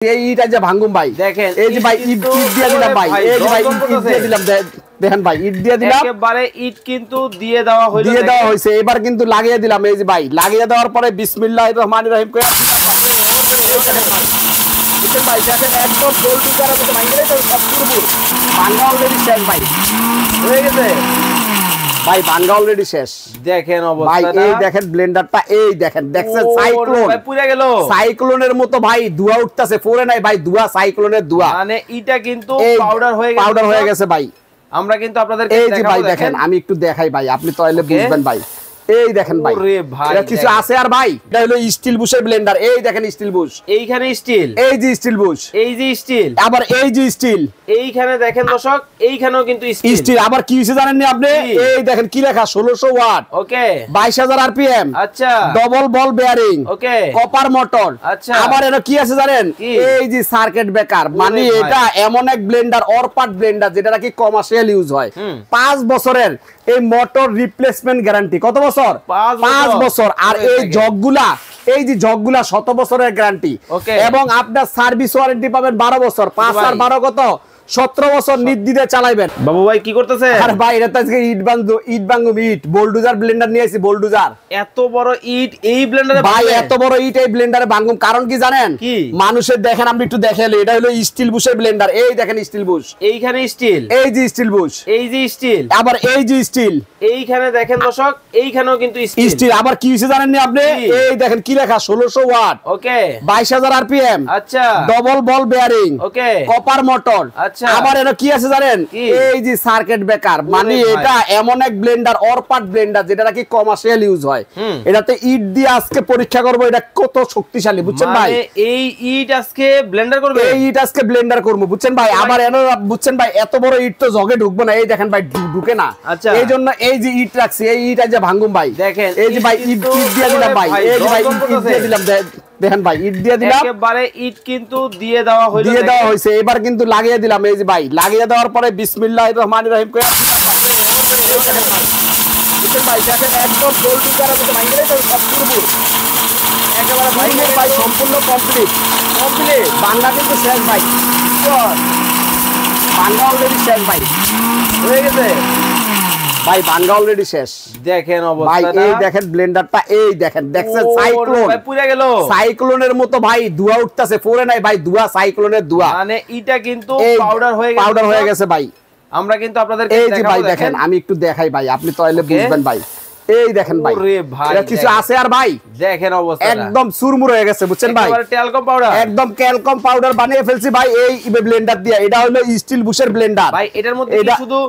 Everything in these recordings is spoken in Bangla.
এই ইটা যে ভাঙ্গুম ভাই দেখেন, এই যে ভাই ইট দিয়ে দিলাম ভাই, এই যে ভাই ইট দিয়ে দিলাম, দেখেন ভাই ইট দিয়ে দিলাম, একেবারে ইট কিন্তু দিয়ে দেওয়া হইছে। এবার কিন্তু লাগিয়ে দিলাম, এই যে ভাই লাগিয়ে দেওয়ার পরে বিসমিল্লাহির রহমানির রহিম কইরা বুঝছেন ভাই, দেখেন একদম গোল টুকার মতো ভাঙলে তো সব পুরো ভাঙা অলরেডি শেষ ভাই, হয়ে গেছে ভাই, ভাঙা অলরেডি শেষ। দেখেন অবস্থাটা ভাই, এই দেখেন ব্লেন্ডারটা, এই দেখেন, দেখছেন সাইক্লোন ভাই পুড়ে গেল, সাইক্লোনের মতো ভাই ধোঁয়া উঠতেছে, পড়ে নাই ভাই ধোঁয়া, সাইক্লোনের ধোঁয়া, মানে এটা কিন্তু পাউডার হয়ে গেছে ভাই। আমরা কিন্তু আপনাদেরকে এই যে ভাই দেখেন, আমি একটু দেখাই ভাই, আপনি তাহলে বুঝবেন ভাই। এই দেখেন ভাই, এটা কিছু আছে আর ভাই, এটা হলো স্টিল বুশের ব্লেন্ডার। এই দেখেন স্টিল বুশ, এইখানে স্টিল, এই যে স্টিল বুশ, এই যে স্টিল, আবার এই যে স্টিল, এইখানে দেখেন দর্শক, এইখানেও কিন্তু স্টিল। আবার কি হইছে জানেন না আপনি? এই দেখেন কি লেখা, 1600 ওয়াট, ওকে, 22000 আরপিএম, আচ্ছা, ডবল বল বেয়ারিং, ওকে, কপার মোটর, আচ্ছা। আবার এটা কি আছে জানেন? এই যে সার্কিট ব্রেকার, মানে এটা এমন এক ব্লেন্ডার, অরপাট ব্লেন্ডার, যেটা নাকি কমার্শিয়াল ইউজ হয়। 5 বছরের এই মোটর রিপ্লেসমেন্ট গ্যারান্টি। কত বছর? 5 বছর। আর এই জগগুলা, এই যে জগগুলা 100 বছরের গ্যারান্টি, এবং আপনার সার্ভিস ওয়ারেন্টি পাবেন 12 বছর। 5 আর 12 কত? 17 বছর নির্দ্বিধায় চালাবেন। বাবু ভাই কি করতেছে? আরে ভাই, এটা তো আজকে ইট বাঙ্গুম, ইট বোলডোজার ব্লেন্ডার নিয়ে আসি, বোলডোজার। এত বড় ইট এই ব্লেন্ডারে ভাই, এত বড় ইট এই ব্লেন্ডারে বাঙ্গুম, কারণ কি জানেন? মানুষের দেখেন, আপনি একটু দেখালে, এটা হলো স্টিল বুশের ব্লেন্ডার। এই দেখেন স্টিল বুশ, এইখানে স্টিল, এই যে স্টিল বুশ, এই যে স্টিল, আবার এই যে স্টিল, এইখানে দেখেন দর্শক, এইখানেও কিন্তু স্টিল। আবার কি হইছে জানেন না আপনি? এই দেখেন কি লেখা, 1600 ওয়াট, ওকে, 22000 আরপিএম, আচ্ছা, ডবল বল বেয়ারিং, ওকে, কপার মোটর, আচ্ছা। আবার এটা কি আছে জানেন? এই যে সার্কিট ব্রেকার, মানে এটা এমন এক ব্লেন্ডার, অরপাট ব্লেন্ডার, যেটা নাকি কমার্শিয়াল ইউজ হয়। এটাতে ইট দিয়ে আজকে পরীক্ষা করব এটা কত শক্তিশালী, বুঝছেন ভাই? এই ইট আজকে ব্লেন্ডার করবে, এই ইট আজকে ব্লেন্ডার করব, বুঝছেন ভাই? আবার এর বুঝছেন ভাই, এত বড় ইট তো জগে ঢুকবো না। এই দেখেন ভাই, ঢুকে না, এই জন্য এই যে ইট রাখছি, এই ইট আজ ভাঙ্গুম ভাই। দেখেন, এই যে ভাই ইট দিয়ে দিলাম ভাই, এই যে ভাই ইট দিয়ে দিলাম, দেখেন ভাই ইট দিয়ে দিলাম, একেবারে ইট কিন্তু দিয়ে দেওয়া হইছে। এবার কিন্তু লাগিয়ে দিলাম, এই যে ভাই লাগিয়ে দেওয়ার পরে বিসমিল্লাহির রহমানির রহিম কইরা বুঝছেন ভাই, দেখেন একদম গোল টুকার মতো ভাঙলে তো সব পুরো একেবারে ভাই সম্পূর্ণ কমপ্লিট। বাংলা কিন্তু শেষ ভাই, বাংলা অলরেডি শেষ ভাই, হয়ে গেছে ভাই, বাংলা অলরেডি শেষ। দেখেন ভাই, এই দেখেন ব্লেন্ডারটা, এই দেখেন, দেখছেন সাইক্লোন, ভাই পুড়ে গেল, সাইক্লোনের মতো ভাই ধোঁয়া উঠতেছে, পড়ে নাই ভাই ধোঁয়া, সাইক্লোনের ধোঁয়া, মানে এটা কিন্তু পাউডার হয়ে গেছে ভাই। আমরা কিন্তু আপনাদেরকে এই যে ভাই দেখেন, আমি একটু দেখাই ভাই, আপনি তাহলে বুঝবেন ভাই। এই দেখেন ভাই, এটা কিছু আছে আর ভাই, দেখেন অবস্থা একদম সুরমুর হয়ে গেছে, বুঝছেন ভাই? ট্যালকম পাউডার, একদম ক্যালকম পাউডার বানিয়ে ফেলছি ভাই এই ব্লেন্ডার দিয়ে। এটা হলো স্টিল বুশের ব্লেন্ডার ভাই। এটার মধ্যে কি শুধু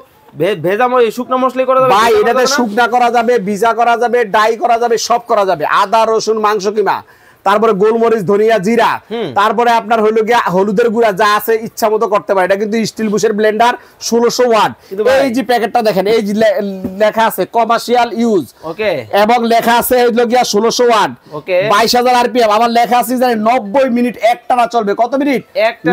ভেজা শুকনো মশলা করা যাবে ভাই? এটাতে শুকনা করা যাবে, ভিজা করা যাবে, ডাই করা যাবে, সব করা যাবে। আদা রসুন মাংস কিমা, তারপরে গোলমরিচ ধনিয়া জিরা, তারপরে আপনার হলো গিয়া হলুদের গুঁড়া, যা আছে ইচ্ছা মতো করতে পারে। এটা কিন্তু স্টিল বুশের ব্লেন্ডার, 1600 ওয়াট। এই যে প্যাকেটটা দেখেন, এই যে লেখা আছে কমার্শিয়াল ইউজ, ওকে, এবং লেখা আছে হলো গিয়া 1600 ওয়াট, ওকে, 22000 আরপিএম। আবার লেখা আছে জানেন 90 মিনিট একটানা চলবে। কত মিনিট?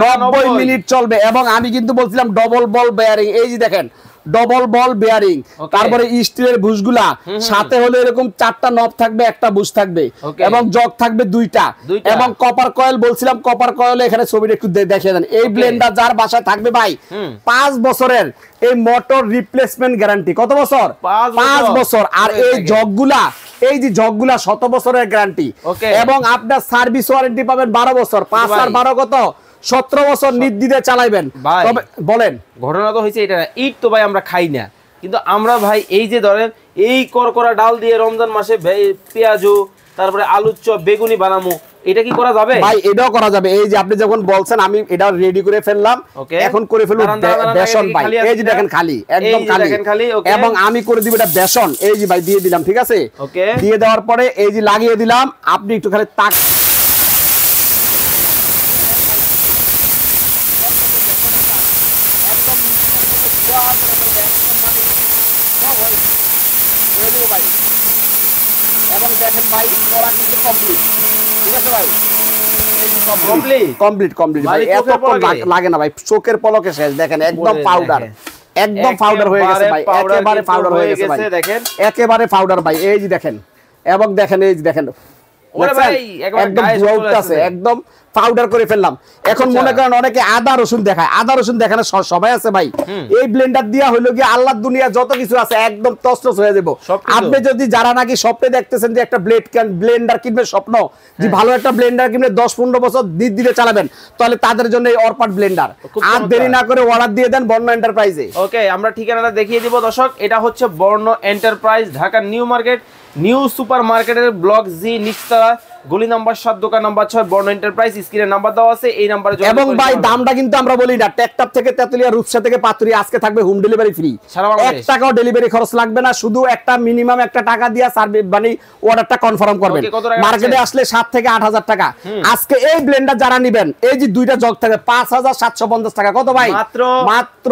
90 মিনিট চলবে। এবং আমি কিন্তু বলছিলাম ডবল বল বেয়ারিং, এই যে দেখেন ডবল বল বেয়ারিং, তারপরে স্টিলের বুশগুলা, সাথে হলো এরকম 4টা নব থাকবে, একটা বুশ থাকবে, এবং জগ থাকবে 2টা, এবং কপার কয়েল, বলছিলাম কপার কয়েল, এখানে ছবিটা একটু দেখিয়ে দেন। এই ব্লেন্ডার যার বাসায় থাকবে ভাই, 5 বছরের এই মোটর রিপ্লেসমেন্ট গ্যারান্টি। কত বছর? 5 বছর। আর এই জগগুলা, এই যে জগগুলা 100 বছরের গ্যারান্টি, এবং আপনার সার্ভিস ওয়ারেন্টি পাবেন 12 বছর। 5 আর 12 কত? 17 বছর নির্দ্বিধায় চালাবেন। তবে বলেন, ঘটনা তো হয়েছে এটা, ইট তো ভাই আমরা খাই না, কিন্তু আমরা ভাই এই যে ধরেন এই করকরা ডাল দিয়ে রমজান মাসে পেঁয়াজু, তারপরে আলুর চপ, বেগুনি বানামু, এটা কি করা যাবে ভাই? এটাও করা যাবে। এই যে আপনি যখন বলছেন, আমি এটা রেডি করে ফেললাম, এখন করে ফেলুন বেসন ভাই। এই যে দেখেন খালি, একদম খালি, এবং আমি করে দিব এটা বেসন। এই যে ভাই দিয়ে দিলাম, ঠিক আছে? দিয়ে দেওয়ার পরে এই যে লাগিয়ে দিলাম, আপনি একটু খালি তাক এবং দেখেন ভাই, করা কিন্তু কমপ্লিট, ঠিক আছে ভাই? কমপ্লিট ভাই, এতক্ষণ লাগে না ভাই, চোখের পলকে শেষ। দেখেন একদম পাউডার, একদম পাউডার হয়ে গেছে ভাই, একেবারে পাউডার হয়ে গেছে ভাই, দেখেন একেবারে পাউডার ভাই। এই যে দেখেন, এবং দেখেন এই যে দেখেন ওরে ভাই একদম আছে, একদম পাউডার করে ফেললাম। এখন মনে করেন অনেকে আদা রসুন দেখায়, আদা রসুন দেখানো সবাই আছে ভাই। এই ব্লেন্ডার দিয়া হইলো কি আল্লাহর দুনিয়া যত কিছু আছে একদম তছনছ হয়ে যাবে। আপনি যদি যারা নাকি স্বপ্নে দেখতেছেন যে একটা ব্লেন্ডার কিনবে স্বপ্ন, যে ভালো একটা ব্লেন্ডার কিনবে 10-15 বছর দিতে চালাবেন, তাহলে তাদের জন্য এই অরপাট ব্লেন্ডার। আর দেরি না করে অর্ডার দিয়ে দেন বর্ণ এন্টারপ্রাইজে। ওকে, আমরা ঠিকানাটা দেখিয়ে দিব দর্শক। এটা হচ্ছে বর্ণ enterprise, Dhaka new market, new super মার্কেটের ব্লক জি নিচতলা, গলি নাম্বার 7, দোকান নাম্বার 6, বর্ণ এন্টারপ্রাইজ। স্ক্রিনে নাম্বার দেওয়া আছে, এই নাম্বারে যোগাযোগ এবং ভাই দামটা কিন্তু আমরা বলি না, টেকটাপ থেকে তেতুলিয়া, রূপসা থেকে পাতুরিয়া আজকে থাকবে হোম ডেলিভারি ফ্রি। 1 টাকাও ডেলিভারি খরচ লাগবে না, শুধু একটা মিনিমাম একটা টাকা দিয়ে সার্ভিস মানে অর্ডারটা কনফার্ম করবেন। মার্কেটে আসলে 7 থেকে 8,000 টাকা। আজকে এই ব্লেন্ডার যারা নেবেন, এই যে দুইটা জগ থাকে 5,750 টাকা। কত ভাই? মাত্র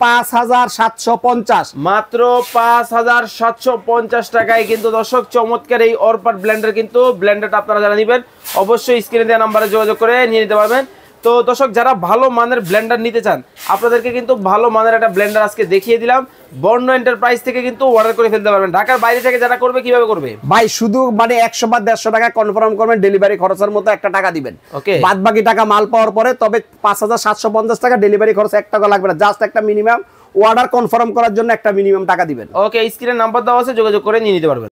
5,750, মাত্র 5,750 টাকায় কিন্তু দর্শক চমৎকার এই অরপাট ব্লেন্ডার। কিন্তু ব্লেন্ডারটা আপনারা যারা নেবেন অবশ্যই স্ক্রিনে দেওয়া নাম্বারে যোগাযোগ করে নিয়ে নিতে পারবেন। তো দর্শক যারা ভালো মানের ব্লেন্ডার নিতে চান, আপনাদেরকে কিন্তু ভালো মানের একটা ব্লেন্ডার আজকে দেখিয়ে দিলাম। বর্ণ এন্টারপ্রাইজ থেকে কিন্তু অর্ডার করে ফেলতে পারবেন। ঢাকার বাইরে থেকে যারা করবে কিভাবে করবে ভাই? শুধু মানে 100 বা 150 টাকা কনফার্ম করবেন, ডেলিভারি খরচের মতো একটা টাকা দিবেন। ওকে, বাদ বাকি টাকা মাল পাওয়ার পরে। তবে 5,750 টাকা ডেলিভারি খরচ 1 টাকা লাগবে না, জাস্ট একটা মিনিমাম অর্ডার কনফার্ম করার জন্য একটা মিনিমাম টাকা দিবেন। ওকে, স্ক্রিনে নাম্বার দেওয়া আছে, যোগাযোগ করে নিয়ে নিতে পারবেন।